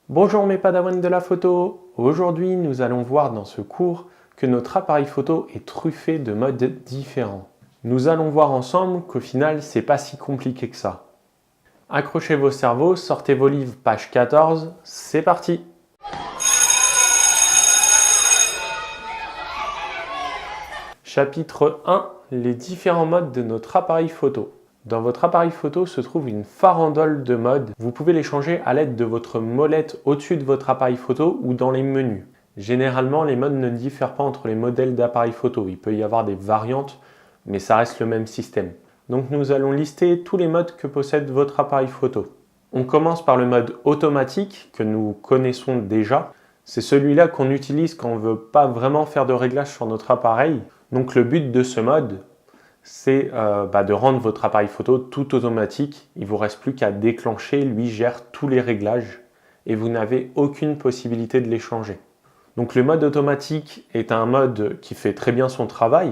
Bonjour mes padawans de la photo. Aujourd'hui, nous allons voir dans ce cours que notre appareil photo est truffé de modes différents. Nous allons voir ensemble qu'au final, c'est pas si compliqué que ça. Accrochez vos cerveaux, sortez vos livres, page 14, c'est parti! Chapitre 1. Les différents modes de notre appareil photo. Dans votre appareil photo se trouve une farandole de modes. Vous pouvez les changer à l'aide de votre molette au-dessus de votre appareil photo ou dans les menus. Généralement, les modes ne diffèrent pas entre les modèles d'appareil photo. Il peut y avoir des variantes, mais ça reste le même système. Donc nous allons lister tous les modes que possède votre appareil photo. On commence par le mode automatique que nous connaissons déjà. C'est celui-là qu'on utilise quand on ne veut pas vraiment faire de réglage sur notre appareil. Donc le but de ce mode, c'est de rendre votre appareil photo tout automatique. Il ne vous reste plus qu'à déclencher, lui gère tous les réglages et vous n'avez aucune possibilité de les changer. Donc le mode automatique est un mode qui fait très bien son travail,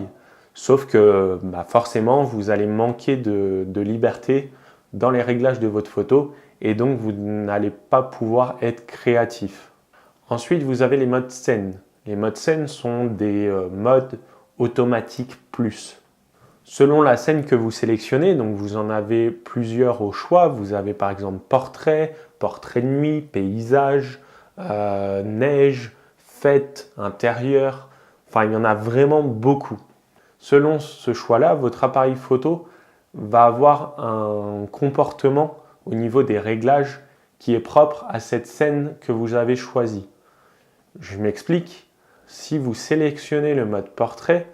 sauf que forcément vous allez manquer de liberté dans les réglages de votre photo et donc vous n'allez pas pouvoir être créatif. Ensuite vous avez les modes scène. Les modes scène sont des modes automatiques plus. Selon la scène que vous sélectionnez, donc vous en avez plusieurs au choix, vous avez par exemple portrait, portrait de nuit, paysage, neige, fête, intérieur, enfin il y en a vraiment beaucoup. Selon ce choix-là, votre appareil photo va avoir un comportement au niveau des réglages qui est propre à cette scène que vous avez choisie. Je m'explique, si vous sélectionnez le mode portrait,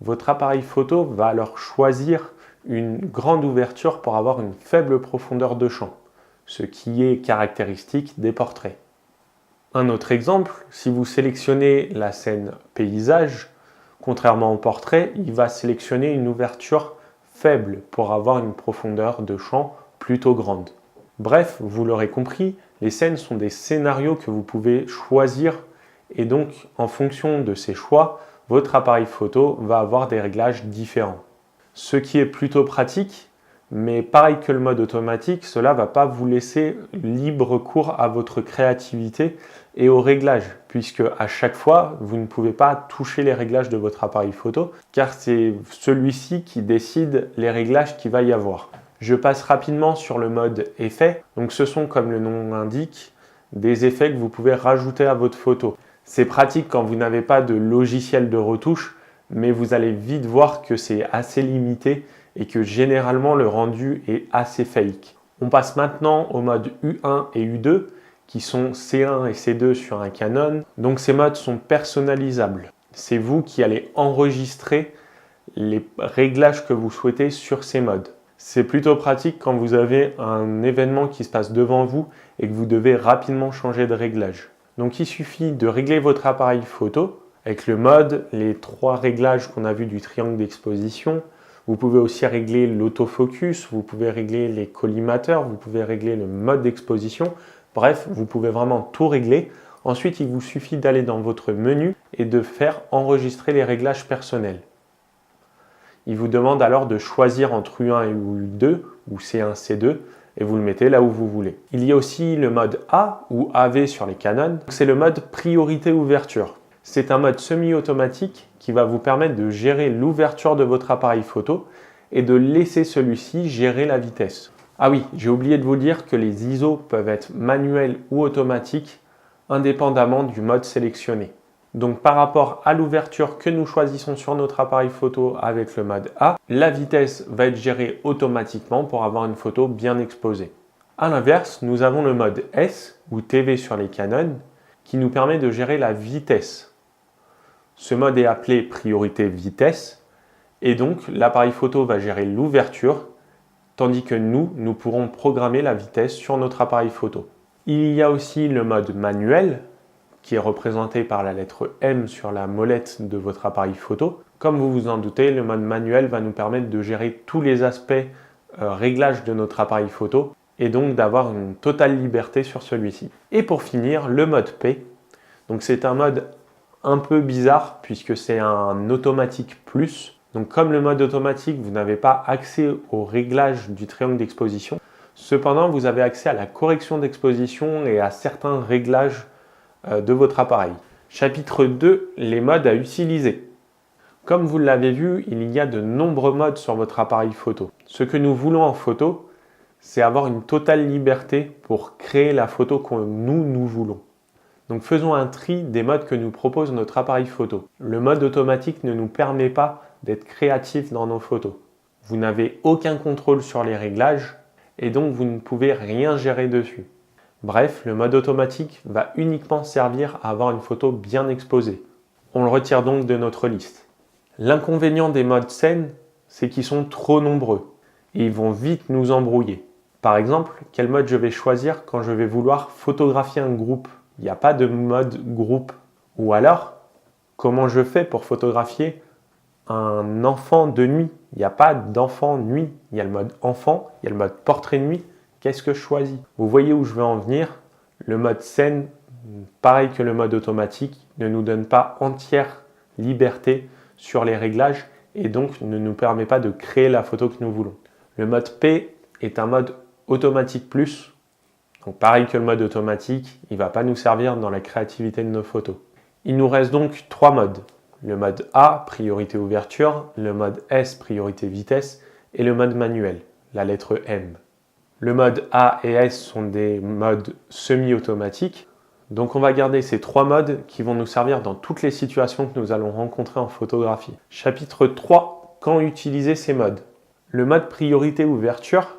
votre appareil photo va alors choisir une grande ouverture pour avoir une faible profondeur de champ, ce qui est caractéristique des portraits. Un autre exemple, si vous sélectionnez la scène paysage, contrairement au portrait, il va sélectionner une ouverture faible pour avoir une profondeur de champ plutôt grande. Bref, vous l'aurez compris, les scènes sont des scénarios que vous pouvez choisir et donc en fonction de ces choix, votre appareil photo va avoir des réglages différents. Ce qui est plutôt pratique, mais pareil que le mode automatique, cela ne va pas vous laisser libre cours à votre créativité et aux réglages, puisque à chaque fois, vous ne pouvez pas toucher les réglages de votre appareil photo, car c'est celui-ci qui décide les réglages qu'il va y avoir. Je passe rapidement sur le mode effet. Donc ce sont, comme le nom l'indique, des effets que vous pouvez rajouter à votre photo. C'est pratique quand vous n'avez pas de logiciel de retouche, mais vous allez vite voir que c'est assez limité et que généralement le rendu est assez fake. On passe maintenant au mode U1 et U2 qui sont C1 et C2 sur un Canon. Donc ces modes sont personnalisables. C'est vous qui allez enregistrer les réglages que vous souhaitez sur ces modes. C'est plutôt pratique quand vous avez un événement qui se passe devant vous et que vous devez rapidement changer de réglage. Donc il suffit de régler votre appareil photo avec le mode, les 3 réglages qu'on a vus du triangle d'exposition. Vous pouvez aussi régler l'autofocus, vous pouvez régler les collimateurs, vous pouvez régler le mode d'exposition. Bref, vous pouvez vraiment tout régler. Ensuite, il vous suffit d'aller dans votre menu et de faire enregistrer les réglages personnels. Il vous demande alors de choisir entre U1 et U2 ou C1, C2 et vous le mettez là où vous voulez. Il y a aussi le mode A ou AV sur les Canon. C'est le mode priorité ouverture. C'est un mode semi-automatique qui va vous permettre de gérer l'ouverture de votre appareil photo et de laisser celui-ci gérer la vitesse. Ah oui, j'ai oublié de vous dire que les ISO peuvent être manuels ou automatiques indépendamment du mode sélectionné. Donc par rapport à l'ouverture que nous choisissons sur notre appareil photo avec le mode A, la vitesse va être gérée automatiquement pour avoir une photo bien exposée. A l'inverse, nous avons le mode S ou TV sur les Canon qui nous permet de gérer la vitesse. Ce mode est appelé priorité vitesse et donc l'appareil photo va gérer l'ouverture tandis que nous pourrons programmer la vitesse sur notre appareil photo. Il y a aussi le mode manuel qui est représenté par la lettre M sur la molette de votre appareil photo. Comme vous vous en doutez, le mode manuel va nous permettre de gérer tous les aspects réglages de notre appareil photo et donc d'avoir une totale liberté sur celui-ci. Et pour finir, le mode P. Donc c'est un mode un peu bizarre puisque c'est un automatique plus. Donc comme le mode automatique, vous n'avez pas accès aux réglages du triangle d'exposition. Cependant, vous avez accès à la correction d'exposition et à certains réglages de votre appareil. Chapitre 2, les modes à utiliser. Comme vous l'avez vu, il y a de nombreux modes sur votre appareil photo. Ce que nous voulons en photo, c'est avoir une totale liberté pour créer la photo que nous voulons. Donc faisons un tri des modes que nous propose notre appareil photo. Le mode automatique ne nous permet pas d'être créatif dans nos photos. Vous n'avez aucun contrôle sur les réglages et donc vous ne pouvez rien gérer dessus. Bref, le mode automatique va uniquement servir à avoir une photo bien exposée. On le retire donc de notre liste. L'inconvénient des modes scène, c'est qu'ils sont trop nombreux et ils vont vite nous embrouiller. Par exemple, quel mode je vais choisir quand je vais vouloir photographier un groupe? Il n'y a pas de mode groupe. Ou alors, comment je fais pour photographier un enfant de nuit? Il n'y a pas d'enfant nuit. Il y a le mode enfant, il y a le mode portrait nuit. Qu'est-ce que je choisis? Vous voyez où je veux en venir? Le mode scène, pareil que le mode automatique, ne nous donne pas entière liberté sur les réglages et donc ne nous permet pas de créer la photo que nous voulons. Le mode P est un mode automatique plus. Donc pareil que le mode automatique, il ne va pas nous servir dans la créativité de nos photos. Il nous reste donc 3 modes. Le mode A, priorité ouverture, le mode S, priorité vitesse, et le mode manuel, la lettre M. Le mode A et S sont des modes semi-automatiques. Donc on va garder ces 3 modes qui vont nous servir dans toutes les situations que nous allons rencontrer en photographie. Chapitre 3, quand utiliser ces modes? Le mode priorité ouverture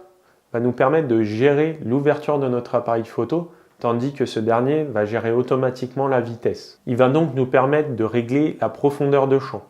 va nous permettre de gérer l'ouverture de notre appareil photo, tandis que ce dernier va gérer automatiquement la vitesse. Il va donc nous permettre de régler la profondeur de champ.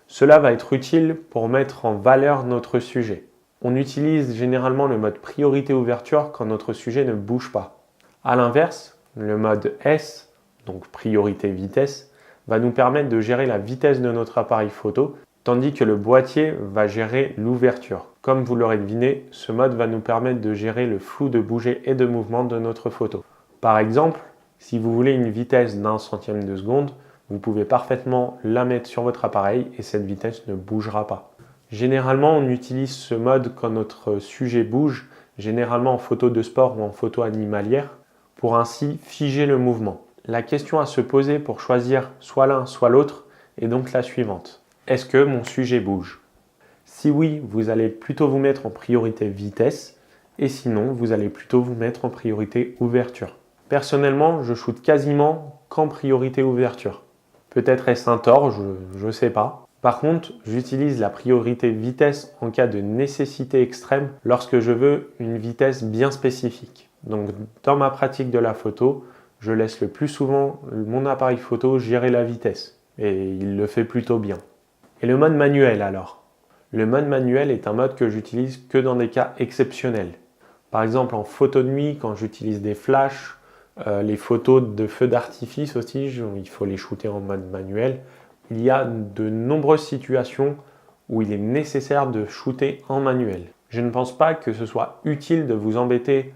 Cela va être utile pour mettre en valeur notre sujet. On utilise généralement le mode priorité ouverture quand notre sujet ne bouge pas. A l'inverse, le mode S, donc priorité vitesse, va nous permettre de gérer la vitesse de notre appareil photo, tandis que le boîtier va gérer l'ouverture. Comme vous l'aurez deviné, ce mode va nous permettre de gérer le flou de bouger et de mouvement de notre photo. Par exemple, si vous voulez une vitesse d'1 centième de seconde, vous pouvez parfaitement la mettre sur votre appareil et cette vitesse ne bougera pas. Généralement, on utilise ce mode quand notre sujet bouge, généralement en photo de sport ou en photo animalière, pour ainsi figer le mouvement. La question à se poser pour choisir soit l'un soit l'autre est donc la suivante. Est-ce que mon sujet bouge? Si oui, vous allez plutôt vous mettre en priorité vitesse et sinon, vous allez plutôt vous mettre en priorité ouverture. Personnellement, je shoote quasiment qu'en priorité ouverture. Peut-être est-ce un tort, je ne sais pas. Par contre, j'utilise la priorité vitesse en cas de nécessité extrême lorsque je veux une vitesse bien spécifique. Donc dans ma pratique de la photo, je laisse le plus souvent mon appareil photo gérer la vitesse et il le fait plutôt bien. Et le mode manuel alors? Le mode manuel est un mode que j'utilise que dans des cas exceptionnels. Par exemple en photo de nuit, quand j'utilise des flashs, les photos de feux d'artifice aussi, il faut les shooter en mode manuel. Il y a de nombreuses situations où il est nécessaire de shooter en manuel. Je ne pense pas que ce soit utile de vous embêter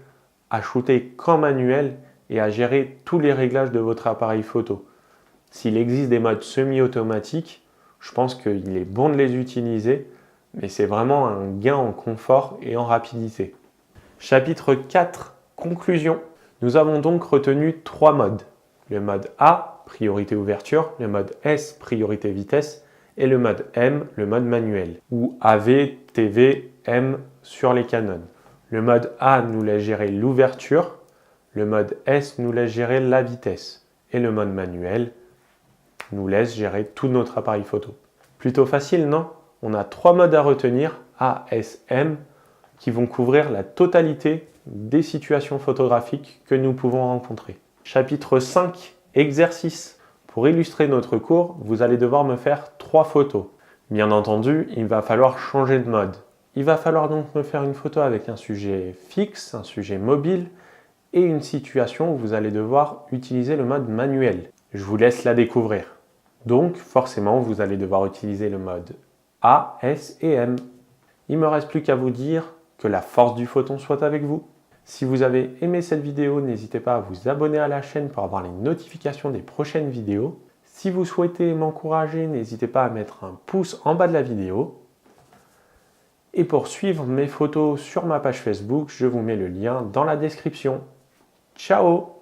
à shooter qu'en manuel et à gérer tous les réglages de votre appareil photo. S'il existe des modes semi-automatiques, je pense qu'il est bon de les utiliser, mais c'est vraiment un gain en confort et en rapidité. Chapitre 4, conclusion. Nous avons donc retenu 3 modes. Le mode A, priorité ouverture, le mode S, priorité vitesse, et le mode M, le mode manuel, ou AV, TV, M sur les Canon. Le mode A nous laisse gérer l'ouverture, le mode S nous laisse gérer la vitesse, et le mode manuel nous laisse gérer tout notre appareil photo. Plutôt facile, non? On a 3 modes à retenir, A, S, M, qui vont couvrir la totalité des situations photographiques que nous pouvons rencontrer. Chapitre 5, exercice. Pour illustrer notre cours, vous allez devoir me faire 3 photos. Bien entendu, il va falloir changer de mode. Il va falloir donc me faire une photo avec un sujet fixe, un sujet mobile et une situation où vous allez devoir utiliser le mode manuel. Je vous laisse la découvrir. Donc, forcément, vous allez devoir utiliser le mode A, S et M. Il ne me reste plus qu'à vous dire que la force du photon soit avec vous. Si vous avez aimé cette vidéo, n'hésitez pas à vous abonner à la chaîne pour avoir les notifications des prochaines vidéos. Si vous souhaitez m'encourager, n'hésitez pas à mettre un pouce en bas de la vidéo. Et pour suivre mes photos sur ma page Facebook, je vous mets le lien dans la description. Ciao!